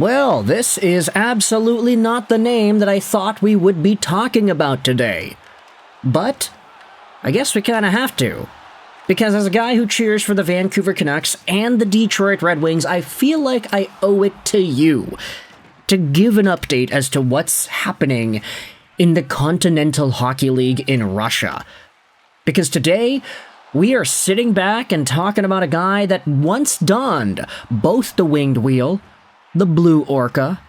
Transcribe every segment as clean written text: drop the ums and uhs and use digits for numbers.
Well, this is absolutely not the name that I thought we would be talking about today. But I guess we kind of have to. Because as a guy who cheers for the Vancouver Canucks and the Detroit Red Wings, I feel like I owe it to you to give an update as to what's happening in the Continental Hockey League in Russia. Because today, we are sitting back and talking about a guy that once donned both the winged wheel, the blue orca,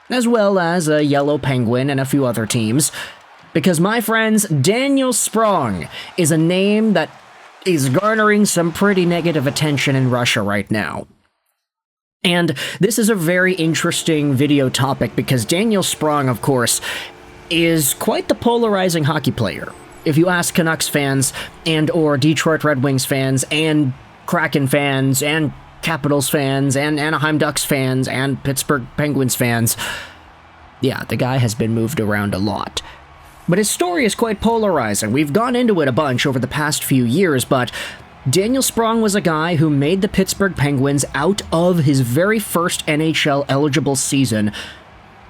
as well as a yellow penguin and a few other teams. Because, my friends, Daniel Sprong is a name that is garnering some pretty negative attention in Russia right now. And this is a very interesting video topic because Daniel Sprong, of course, is quite the polarizing hockey player. If you ask Canucks fans and or Detroit Red Wings fans and Kraken fans and Capitals fans and Anaheim Ducks fans and Pittsburgh Penguins fans, yeah, the guy has been moved around a lot. But his story is quite polarizing. We've gone into it a bunch over the past few years, but Daniel Sprong was a guy who made the Pittsburgh Penguins out of his very first NHL eligible season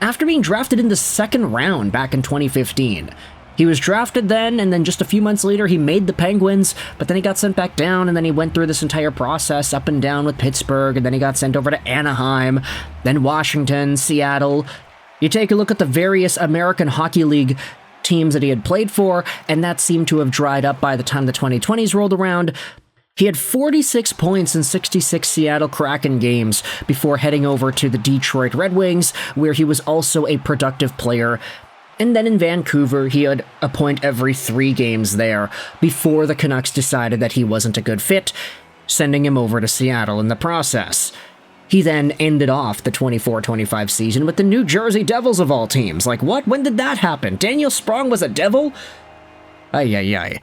after being drafted in the second round back in 2015. He was drafted then, and then just a few months later, he made the Penguins, but then he got sent back down, and then he went through this entire process up and down with Pittsburgh, and then he got sent over to Anaheim, then Washington, Seattle. You take a look at the various American Hockey League teams that he had played for, and that seemed to have dried up by the time the 2020s rolled around. He had 46 points in 66 Seattle Kraken games before heading over to the Detroit Red Wings, where he was also a productive player. And then in Vancouver, he had a point every 3 games there before the Canucks decided that he wasn't a good fit, sending him over to Seattle in the process. He then ended off the 24-25 season with the New Jersey Devils of all teams. Like, what? When did that happen? Daniel Sprong was a Devil? Ay.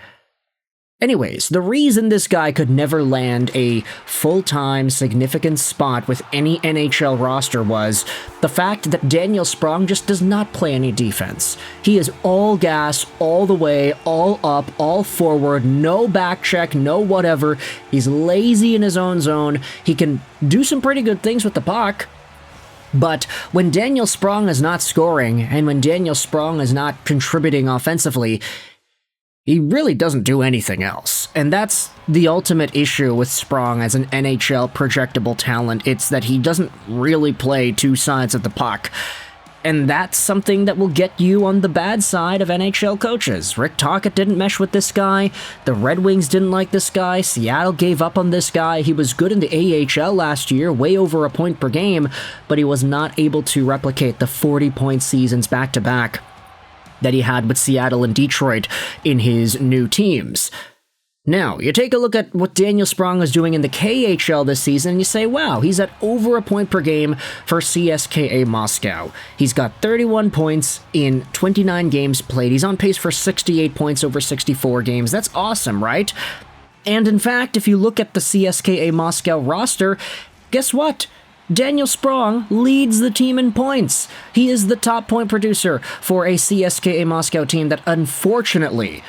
Anyways, the reason this guy could never land a full-time, significant spot with any NHL roster was the fact that Daniel Sprong just does not play any defense. He is all gas, all the way, all up, all forward, no back check, no whatever. He's lazy in his own zone. He can do some pretty good things with the puck. But when Daniel Sprong is not scoring, and when Daniel Sprong is not contributing offensively, he really doesn't do anything else. And that's the ultimate issue with Sprong as an NHL projectable talent. It's that he doesn't really play two sides of the puck. And that's something that will get you on the bad side of NHL coaches. Rick Tocchet didn't mesh with this guy. The Red Wings didn't like this guy. Seattle gave up on this guy. He was good in the AHL last year, way over a point per game, but he was not able to replicate the 40-point seasons back-to-back that he had with Seattle and Detroit in his new teams. Now, you take a look at what Daniel Sprong is doing in the KHL this season, and you say, wow, he's at over a point per game for CSKA Moscow. He's got 31 points in 29 games played. He's on pace for 68 points over 64 games. That's awesome, right? And in fact, if you look at the CSKA Moscow roster, guess what? Daniel Sprong leads the team in points. He is the top point producer for a CSKA Moscow team that unfortunately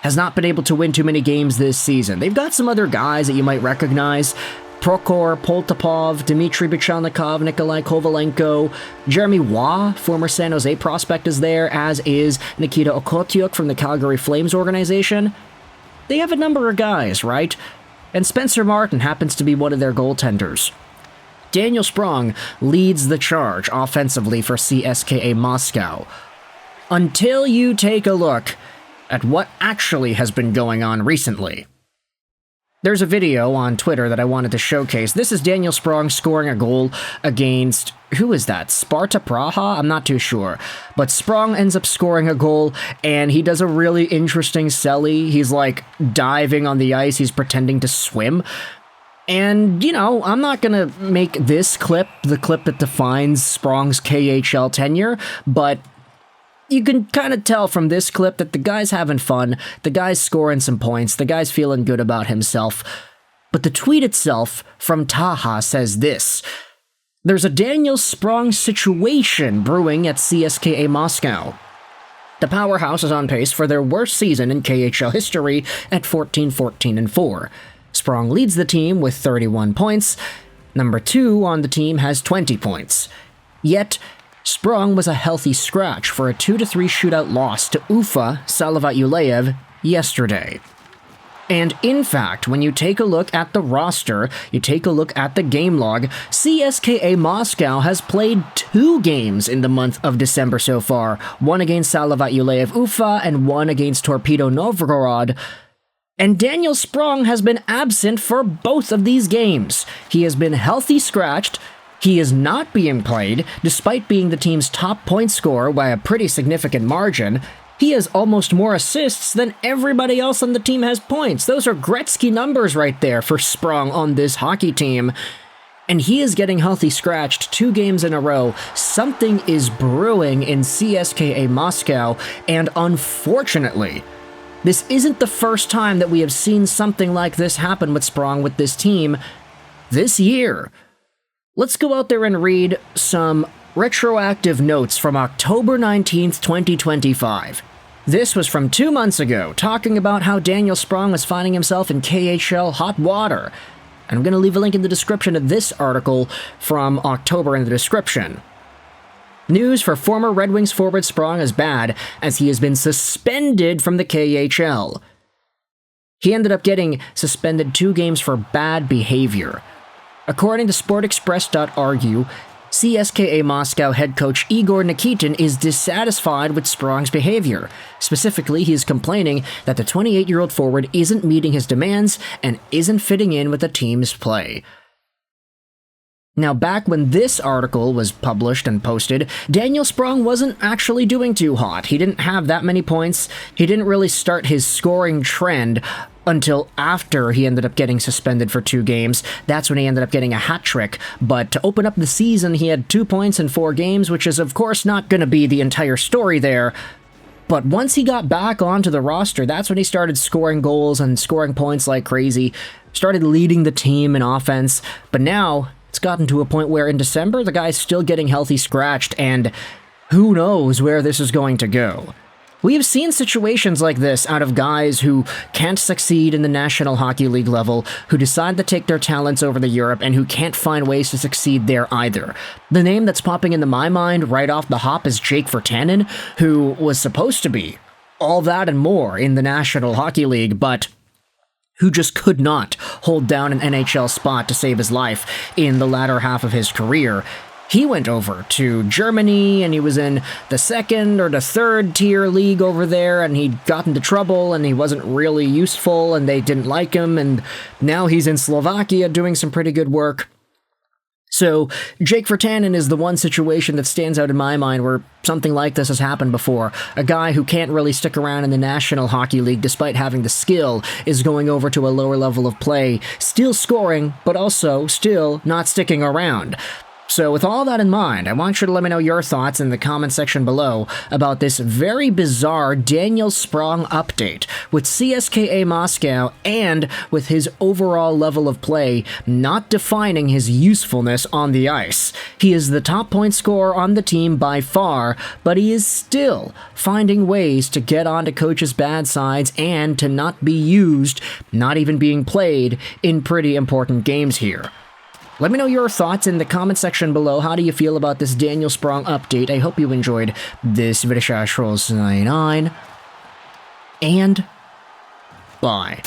has not been able to win too many games this season. They've got some other guys that you might recognize. Prokhor Poltapov, Dmitry Bichalnikov, Nikolai Kovalenko, Jeremy Waugh, former San Jose prospect, is there, as is Nikita Okotyuk from the Calgary Flames organization. They have a number of guys, right? And Spencer Martin happens to be one of their goaltenders. Daniel Sprong leads the charge offensively for CSKA Moscow. Until you take a look at what actually has been going on recently. There's a video on Twitter that I wanted to showcase. This is Daniel Sprong scoring a goal against, who is that? Sparta Praha? I'm not too sure. But Sprong ends up scoring a goal, and he does a really interesting celly. He's like diving on the ice. He's pretending to swim. And, you know, I'm not going to make this clip the clip that defines Sprong's KHL tenure, but you can kind of tell from this clip that the guy's having fun, the guy's scoring some points, the guy's feeling good about himself. But the tweet itself from Taha says this: "There's a Daniel Sprong situation brewing at CSKA Moscow. The powerhouse is on pace for their worst season in KHL history at 14-14-4. Sprong leads the team with 31 points. Number 2 on the team has 20 points. Yet, Sprong was a healthy scratch for a 2-3 shootout loss to Ufa Salavat-Yuleyev yesterday. And in fact, when you take a look at the roster, you take a look at the game log, CSKA Moscow has played 2 games in the month of December so far, one against Salavat-Yuleyev Ufa and one against Torpedo Novgorod. And Daniel Sprong has been absent for both of these games. He has been healthy scratched. He is not being played, despite being the team's top point scorer by a pretty significant margin. He has almost more assists than everybody else on the team has points. Those are Gretzky numbers right there for Sprong on this hockey team. And he is getting healthy scratched 2 games in a row. Something is brewing in CSKA Moscow, and unfortunately, this isn't the first time that we have seen something like this happen with Sprong with this team this year. Let's go out there and read some retroactive notes from October 19th, 2025. This was from 2 months ago, talking about how Daniel Sprong was finding himself in KHL hot water. And I'm going to leave a link in the description of this article from October in the description. News for former Red Wings forward Sprong is bad, as he has been suspended from the KHL. He ended up getting suspended 2 games for bad behavior. According to SportExpress.ru, CSKA Moscow head coach Igor Nikitin is dissatisfied with Sprong's behavior. Specifically, he is complaining that the 28-year-old forward isn't meeting his demands and isn't fitting in with the team's play. Now, back when this article was published and posted, Daniel Sprong wasn't actually doing too hot. He didn't have that many points. He didn't really start his scoring trend until after he ended up getting suspended for 2 games. That's when he ended up getting a hat trick. But to open up the season, he had 2 points in 4 games, which is of course not going to be the entire story there. But once he got back onto the roster, that's when he started scoring goals and scoring points like crazy, started leading the team in offense. But now it's gotten to a point where in December, the guy's still getting healthy scratched, and who knows where this is going to go. We have seen situations like this out of guys who can't succeed in the National Hockey League level, who decide to take their talents over to Europe, and who can't find ways to succeed there either. The name that's popping into my mind right off the hop is Jake Virtanen, who was supposed to be all that and more in the National Hockey League, but who just could not hold down an NHL spot to save his life in the latter half of his career. He went over to Germany, and he was in the 2nd or the 3rd tier league over there, and he got into trouble, and he wasn't really useful, and they didn't like him, and now he's in Slovakia doing some pretty good work. So, Jake Virtanen is the one situation that stands out in my mind where something like this has happened before. A guy who can't really stick around in the National Hockey League despite having the skill is going over to a lower level of play, still scoring, but also still not sticking around. So with all that in mind, I want you to let me know your thoughts in the comment section below about this very bizarre Daniel Sprong update with CSKA Moscow and with his overall level of play not defining his usefulness on the ice. He is the top point scorer on the team by far, but he is still finding ways to get onto coaches' bad sides and to not be used, not even being played, in pretty important games here. Let me know your thoughts in the comment section below. How do you feel about this Daniel Sprong update? I hope you enjoyed this video. 99 and bye.